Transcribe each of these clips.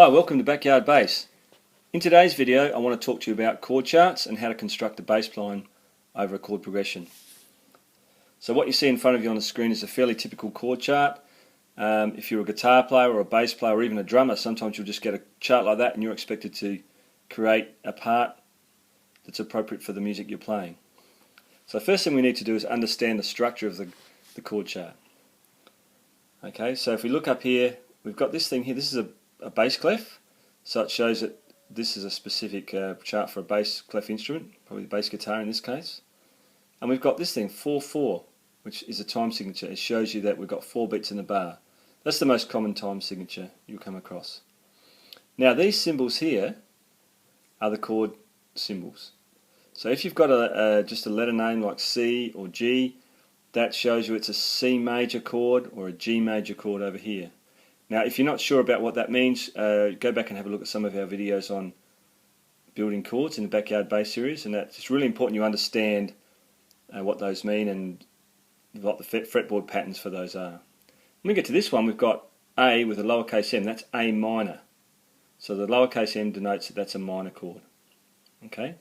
Hi, welcome to Backyard Bass. In today's video I want to talk to you about chord charts and how to construct a bass line over a chord progression. So what you see in front of you on the screen is a fairly typical chord chart. If you're a guitar player or a bass player or even a drummer, sometimes you'll just get a chart like that and you're expected to create a part that's appropriate for the music you're playing. So the first thing we need to do is understand the structure of the chord chart. Okay, so if we look up here, we've got this thing here. This is a bass clef, so it shows that this is a specific chart for a bass clef instrument, probably the bass guitar in this case. And we've got this thing, 4/4, which is a time signature. It shows you that we've got 4 beats in the bar. That's the most common time signature you'll come across. Now these symbols here are the chord symbols. So if you've got just a letter name like C or G, that shows you it's a C major chord or a G major chord over here. Now if you're not sure about what that means, go back and have a look at some of our videos on building chords in the Backyard Bass series, and it's really important you understand what those mean and what the fretboard patterns for those are. When we get to this one, we've got A with a lowercase m, that's A minor. So the lowercase m denotes that that's a minor chord. Okay?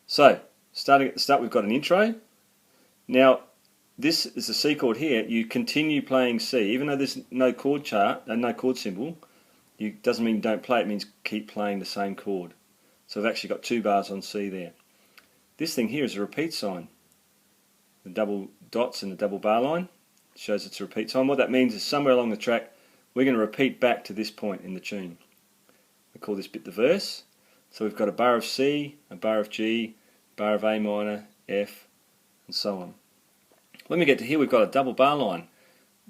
So, starting at the start, we've got an intro. Now, this is the C chord here. You continue playing C, even though there's no chord chart, no chord symbol. It doesn't mean don't play, it means keep playing the same chord. So I've actually got 2 bars on C there. This thing here is a repeat sign. The double dots and the double bar line shows it's a repeat sign. What that means is somewhere along the track we're going to repeat back to this point in the tune. We call this bit the verse. So we've got a bar of C, a bar of G, a bar of A minor, F, and so on. When we get to here, we've got a double bar line.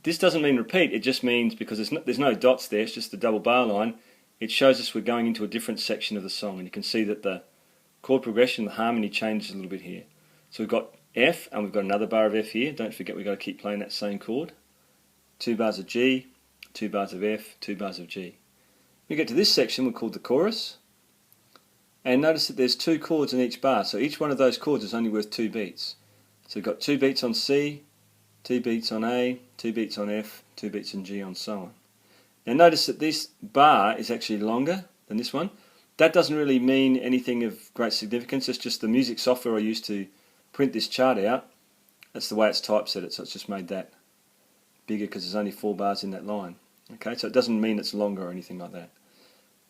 This doesn't mean repeat, it just means, because there's no dots there, it's just the double bar line, it shows us we're going into a different section of the song, and you can see that the chord progression, the harmony changes a little bit here. So we've got F, and we've got another bar of F here. Don't forget we've got to keep playing that same chord. 2 bars of G, 2 bars of F, 2 bars of G. When we get to this section, we're called the chorus, and notice that there's 2 chords in each bar, so each one of those chords is only worth 2 beats. So we've got 2 beats on C, 2 beats on A, 2 beats on F, 2 beats on G, and so on. Now notice that this bar is actually longer than this one. That doesn't really mean anything of great significance, it's just the music software I used to print this chart out. That's the way it's typesetted, so it's just made that bigger because there's only 4 bars in that line. Okay, so it doesn't mean it's longer or anything like that.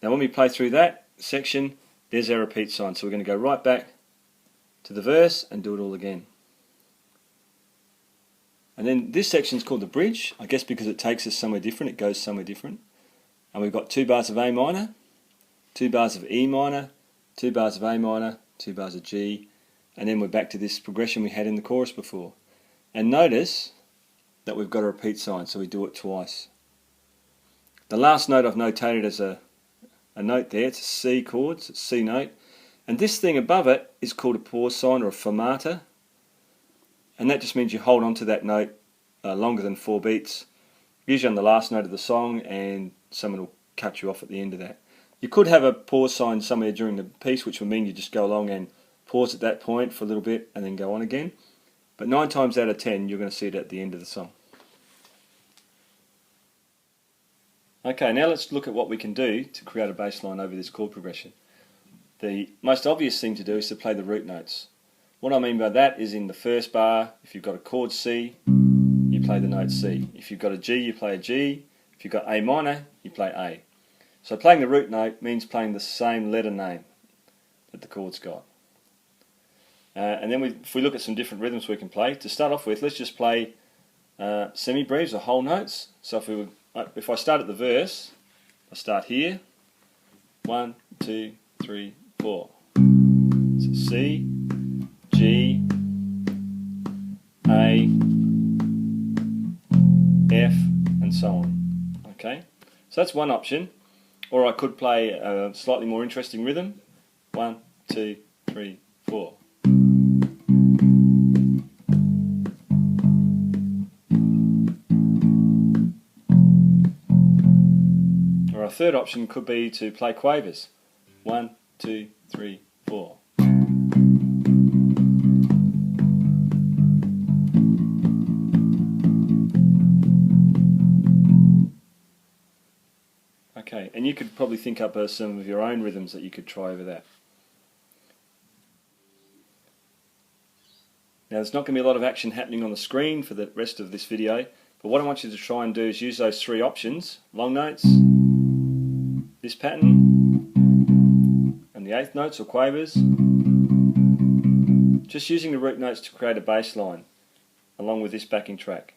Now when we play through that section, there's our repeat sign, so we're going to go right back to the verse and do it all again. And then this section is called the bridge, I guess because it takes us somewhere different, it goes somewhere different. And we've got 2 bars of A minor, 2 bars of E minor, 2 bars of A minor, 2 bars of G, and then we're back to this progression we had in the chorus before. And notice that we've got a repeat sign, so we do it twice. The last note I've notated as a note there, it's a C chord, it's a C note. And this thing above it is called a pause sign or a fermata. And that just means you hold on to that note longer than 4 beats, usually on the last note of the song, and someone will cut you off at the end of that. You could have a pause sign somewhere during the piece, which would mean you just go along and pause at that point for a little bit and then go on again. But 9 times out of 10 you're going to see it at the end of the song. Okay, now let's look at what we can do to create a bass line over this chord progression. The most obvious thing to do is to play the root notes. What I mean by that is in the first bar, if you've got a chord C, you play the note C. If you've got a G, you play a G. If you've got A minor, you play A. So playing the root note means playing the same letter name that the chord's got. And then if we look at some different rhythms we can play, to start off with, let's just play semi-breves or whole notes. So if I start at the verse, I start here, 1, 2, 3, 4. So C, G, A, F, and so on. Okay, so that's one option. Or I could play a slightly more interesting rhythm. 1, 2, 3, 4. Or a third option could be to play quavers. 1, 2, 3, 4. Okay, and you could probably think up some of your own rhythms that you could try over that. Now there's not going to be a lot of action happening on the screen for the rest of this video, but what I want you to try and do is use those three options: long notes, this pattern, and the eighth notes or quavers. Just using the root notes to create a bass line along with this backing track.